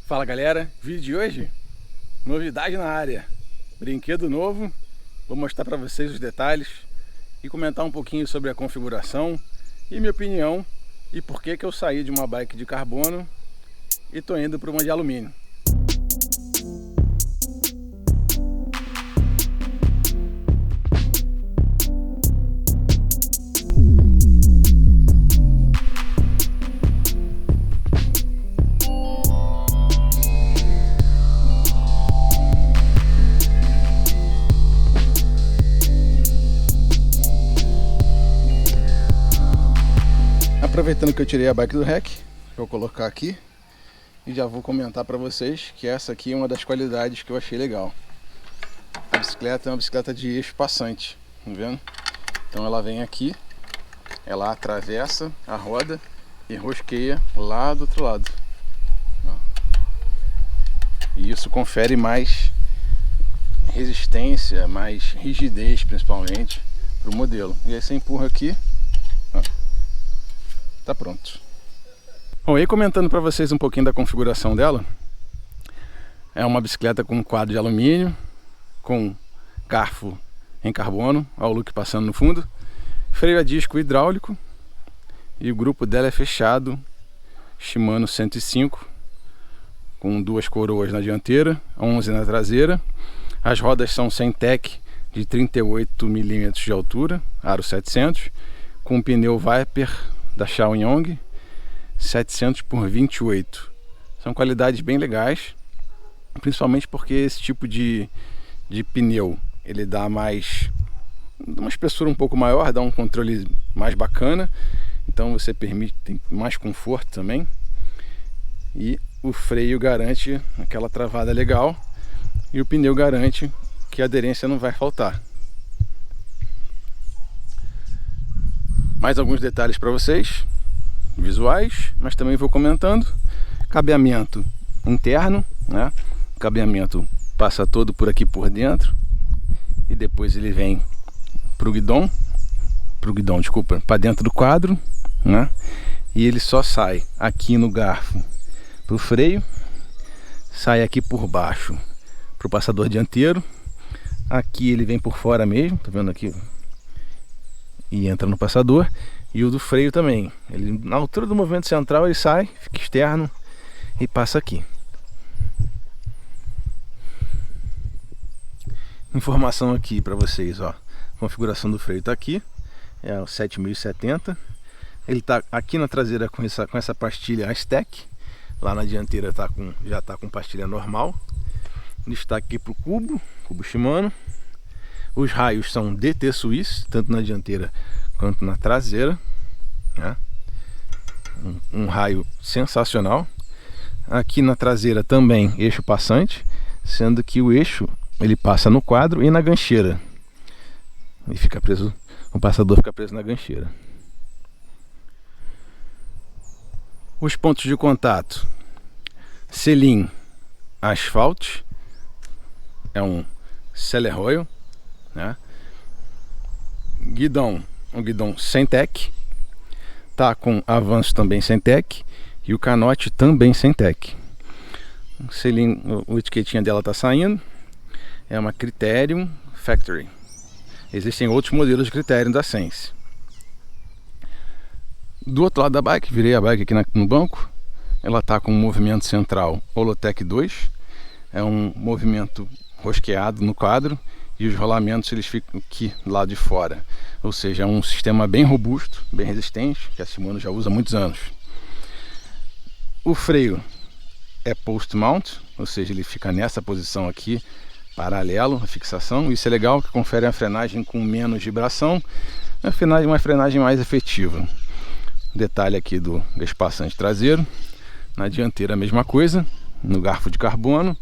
Fala galera, vídeo de hoje, novidade na área, brinquedo novo, vou mostrar para vocês os detalhes e comentar um pouquinho sobre a configuração e minha opinião e por que eu saí de uma bike de carbono e tô indo para uma de alumínio. Aproveitando que eu tirei a bike do rack, vou colocar aqui e já vou comentar para vocês que essa aqui é uma das qualidades que eu achei legal. A bicicleta é uma bicicleta de eixo passante, tá vendo? Então ela vem aqui, ela atravessa a roda e rosqueia lá do outro lado. E isso confere mais resistência, mais rigidez principalmente para o modelo. E aí você empurra aqui, ó. Tá pronto. Bom, aí comentando para vocês um pouquinho da configuração dela. É uma bicicleta com quadro de alumínio, com garfo em carbono, olha o look passando no fundo, freio a disco hidráulico e o grupo dela é fechado, Shimano 105, com duas coroas na dianteira, 11 na traseira. As rodas são Sentec de 38 mm de altura, aro 700, com pneu Viper da Shaoyong 700 por 28. São qualidades bem legais, principalmente porque esse tipo de pneu ele dá mais uma espessura um pouco maior, dá um controle mais bacana, então você permite, tem mais conforto também, e o freio garante aquela travada legal e o pneu garante que a aderência não vai faltar. Mais alguns detalhes para vocês, visuais, mas também vou comentando. Cabeamento interno, né? O cabeamento passa todo por aqui por dentro e depois ele vem para o guidão, desculpa, para dentro do quadro, né? E ele só sai aqui no garfo para o freio, sai aqui por baixo para o passador dianteiro. Aqui ele vem por fora mesmo, tá vendo aqui? E entra no passador. E o do freio também, ele na altura do movimento central ele sai, fica externo e passa aqui. Informação aqui para vocês, ó. A configuração do freio tá aqui, é o 7070. Ele tá aqui na traseira com essa pastilha Aztec. Lá na dianteira já tá com pastilha normal. Destaque aqui pro cubo Shimano. Os raios são DT Swiss, tanto na dianteira quanto na traseira, né? Um raio sensacional. Aqui na traseira também eixo passante, sendo que o eixo ele passa no quadro e na gancheira. E fica preso, o passador fica preso na gancheira. Os pontos de contato: selim Asphalt, é um Celeroy, né? Guidão, um guidão Sentec, tá com avanço também Sentec e o canote também Sentec. O selim, o etiquetinha dela tá saindo, é uma Criterium Factory. Existem outros modelos de Criterium da Sense. Do outro lado da bike, virei a bike aqui no banco, ela tá com um movimento central Holotech 2, é um movimento rosqueado no quadro e os rolamentos eles ficam aqui do lado de fora, ou seja, é um sistema bem robusto, bem resistente, que a Shimano já usa há muitos anos. O freio é post mount, ou seja, ele fica nessa posição aqui, paralelo à fixação. Isso é legal, que confere a frenagem com menos vibração, uma frenagem mais efetiva. Detalhe aqui do espaçante traseiro, na dianteira a mesma coisa, no garfo de carbono,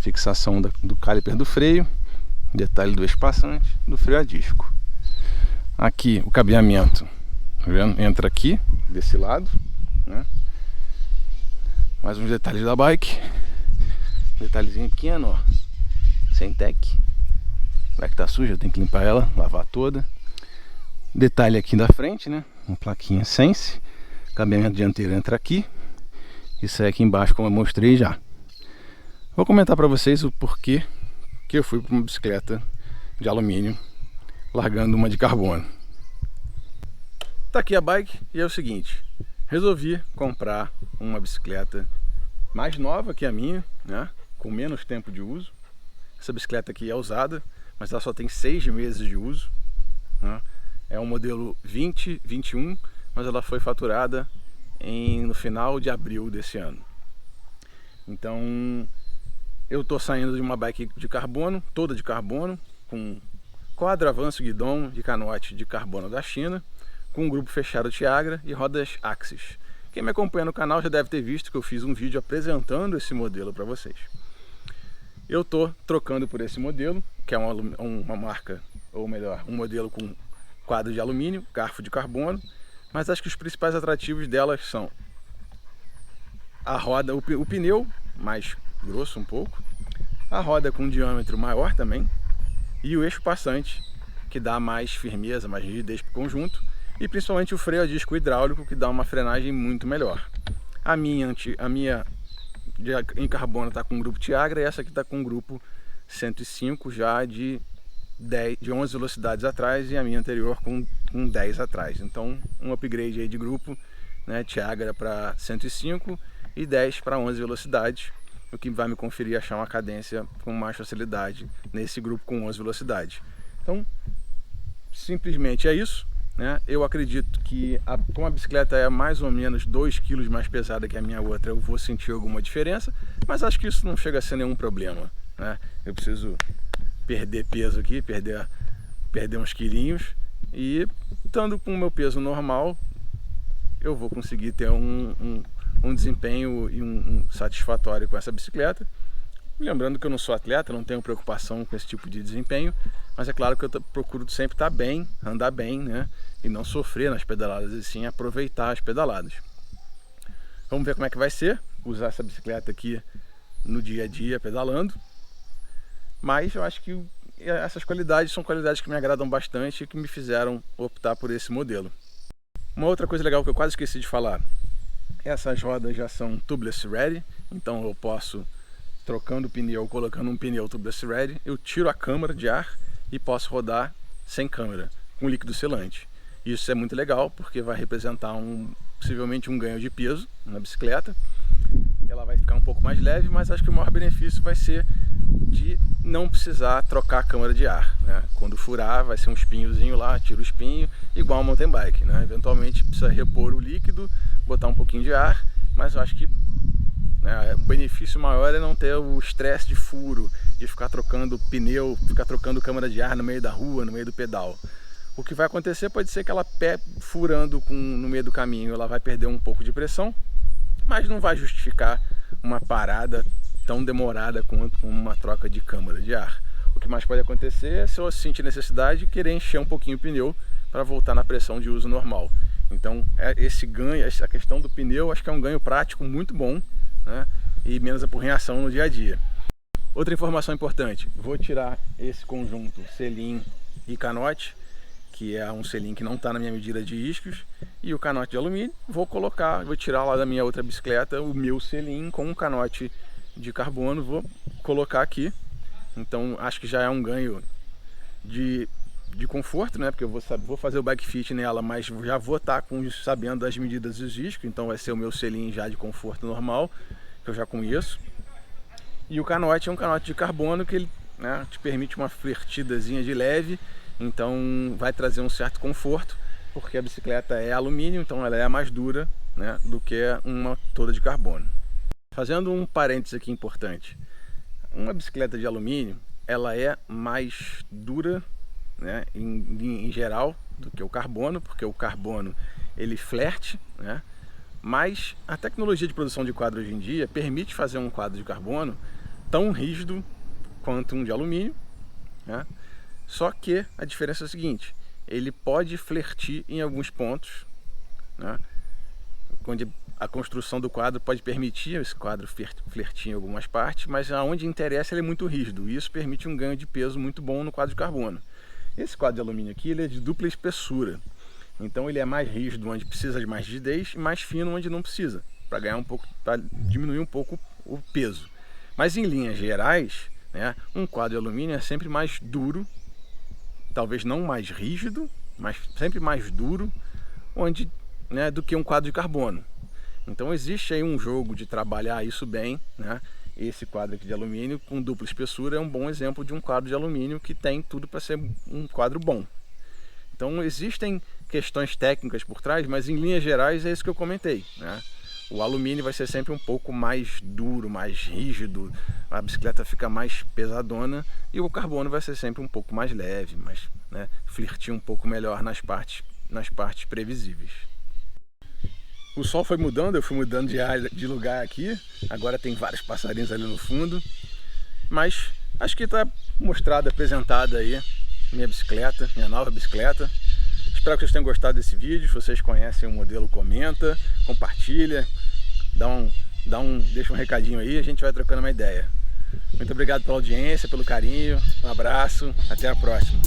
fixação do caliper do freio, detalhe do espaçante, do freio a disco. Aqui o cabeamento, tá vendo? Entra aqui, desse lado, né? Mais uns detalhes da bike, detalhezinho pequeno, ó, Sentec. Será que tá suja? Tem que limpar ela, lavar toda. Detalhe aqui da frente, né? Uma plaquinha Sense, cabeamento dianteiro entra aqui Isso é aqui embaixo, como eu mostrei já. Vou comentar para vocês o porquê que eu fui para uma bicicleta de alumínio, largando uma de carbono. Tá aqui a bike e é o seguinte, resolvi comprar uma bicicleta mais nova que a minha, né, com menos tempo de uso. Essa bicicleta aqui é usada, mas ela só tem 6 meses de uso, né? É um modelo 2021, mas ela foi faturada no final de abril desse ano. Então eu estou saindo de uma bike de carbono, toda de carbono, com quadro, avanço, guidão de canote de carbono da China, com um grupo fechado Tiagra e rodas Axis. Quem me acompanha no canal já deve ter visto que eu fiz um vídeo apresentando esse modelo para vocês. Eu estou trocando por esse modelo, que é uma marca, ou melhor, um modelo com quadro de alumínio, garfo de carbono, mas acho que os principais atrativos delas são a roda, o pneu mais grosso um pouco, a roda com um diâmetro maior também, e o eixo passante, que dá mais firmeza, mais rigidez para o conjunto, e principalmente o freio a disco hidráulico, que dá uma frenagem muito melhor. A minha em carbono está com o grupo Tiagra e essa aqui está com o grupo 105 já de 11 velocidades atrás e a minha anterior com 10 atrás. Então um upgrade aí de grupo, né, Tiagra para 105 e 10 para 11 velocidades, o que vai me conferir achar uma cadência com mais facilidade nesse grupo com 11 velocidades. Então simplesmente é isso, né? Eu acredito que como a bicicleta é mais ou menos 2 kg mais pesada que a minha outra, eu vou sentir alguma diferença, mas acho que isso não chega a ser nenhum problema, né? Eu preciso perder peso aqui, perder uns quilinhos, e estando com o meu peso normal eu vou conseguir ter um desempenho e um satisfatório com essa bicicleta. Lembrando que eu não sou atleta, não tenho preocupação com esse tipo de desempenho, mas é claro que eu procuro sempre estar bem, andar bem, né? E não sofrer nas pedaladas, e sim aproveitar as pedaladas. Vamos ver como é que vai ser usar essa bicicleta aqui no dia a dia pedalando. Mas eu acho que essas qualidades são qualidades que me agradam bastante e que me fizeram optar por esse modelo. Uma outra coisa legal que eu quase esqueci de falar, essas rodas já são tubeless ready, então eu posso, trocando o pneu, colocando um pneu tubeless ready, eu tiro a câmara de ar e posso rodar sem câmera, com líquido selante. Isso é muito legal porque vai representar possivelmente um ganho de peso na bicicleta. Ela vai ficar um pouco mais leve, mas acho que o maior benefício vai ser de não precisar trocar a câmara de ar, né? Quando furar vai ser um espinhozinho lá, tira o espinho, igual a mountain bike, né? Eventualmente precisa repor o líquido, botar um pouquinho de ar, mas eu acho que, né, o benefício maior é não ter o estresse de furo, de ficar trocando pneu, ficar trocando câmara de ar no meio da rua, no meio do pedal. O que vai acontecer pode ser que ela furando no meio do caminho, ela vai perder um pouco de pressão, mas não vai justificar uma parada tão demorada quanto uma troca de câmara de ar. O que mais pode acontecer é se eu sentir necessidade, querer encher um pouquinho o pneu para voltar na pressão de uso normal. Então esse ganho, essa questão do pneu, acho que é um ganho prático muito bom, né? E menos apurrinhação no dia a dia. Outra informação importante, vou tirar esse conjunto selim e canote, que é um selim que não está na minha medida de isquios, e o canote de alumínio, vou tirar lá da minha outra bicicleta o meu selim com um canote de carbono, vou colocar aqui. Então acho que já é um ganho de conforto, né? Porque eu vou fazer o bike fit nela, mas já vou estar sabendo das medidas dos isquios, então vai ser o meu selim já de conforto normal, que eu já conheço. E o canote é um canote de carbono que ele, né, te permite uma flertidazinha de leve, então vai trazer um certo conforto, porque a bicicleta é alumínio, então ela é mais dura, né, do que uma toda de carbono. Fazendo um parênteses aqui importante, uma bicicleta de alumínio, ela é mais dura, né, em geral, do que o carbono, porque o carbono ele flerte, né, mas a tecnologia de produção de quadro hoje em dia permite fazer um quadro de carbono tão rígido quanto um de alumínio, né? Só que a diferença é a seguinte, ele pode flertir em alguns pontos, né, onde a construção do quadro pode permitir esse quadro flertir em algumas partes, mas aonde interessa ele é muito rígido, e isso permite um ganho de peso muito bom no quadro de carbono. Esse quadro de alumínio aqui ele é de dupla espessura, então ele é mais rígido onde precisa de mais rigidez e mais fino onde não precisa, para ganhar um pouco, para diminuir um pouco o peso. Mas em linhas gerais, né, um quadro de alumínio é sempre mais duro, talvez não mais rígido, mas sempre mais duro, né, do que um quadro de carbono. Então existe aí um jogo de trabalhar isso bem, né? Esse quadro aqui de alumínio com dupla espessura é um bom exemplo de um quadro de alumínio que tem tudo para ser um quadro bom. Então existem questões técnicas por trás, mas em linhas gerais é isso que eu comentei, né? O alumínio vai ser sempre um pouco mais duro, mais rígido, a bicicleta fica mais pesadona, e o carbono vai ser sempre um pouco mais leve, mas, né, flirtir um pouco melhor nas partes previsíveis. O sol foi mudando, eu fui mudando de lugar aqui, agora tem vários passarinhos ali no fundo, mas acho que está mostrada, apresentada aí minha bicicleta, minha nova bicicleta. Espero que vocês tenham gostado desse vídeo. Se vocês conhecem o modelo, comenta, compartilha, deixa um recadinho aí, a gente vai trocando uma ideia. Muito obrigado pela audiência, pelo carinho, um abraço, até a próxima.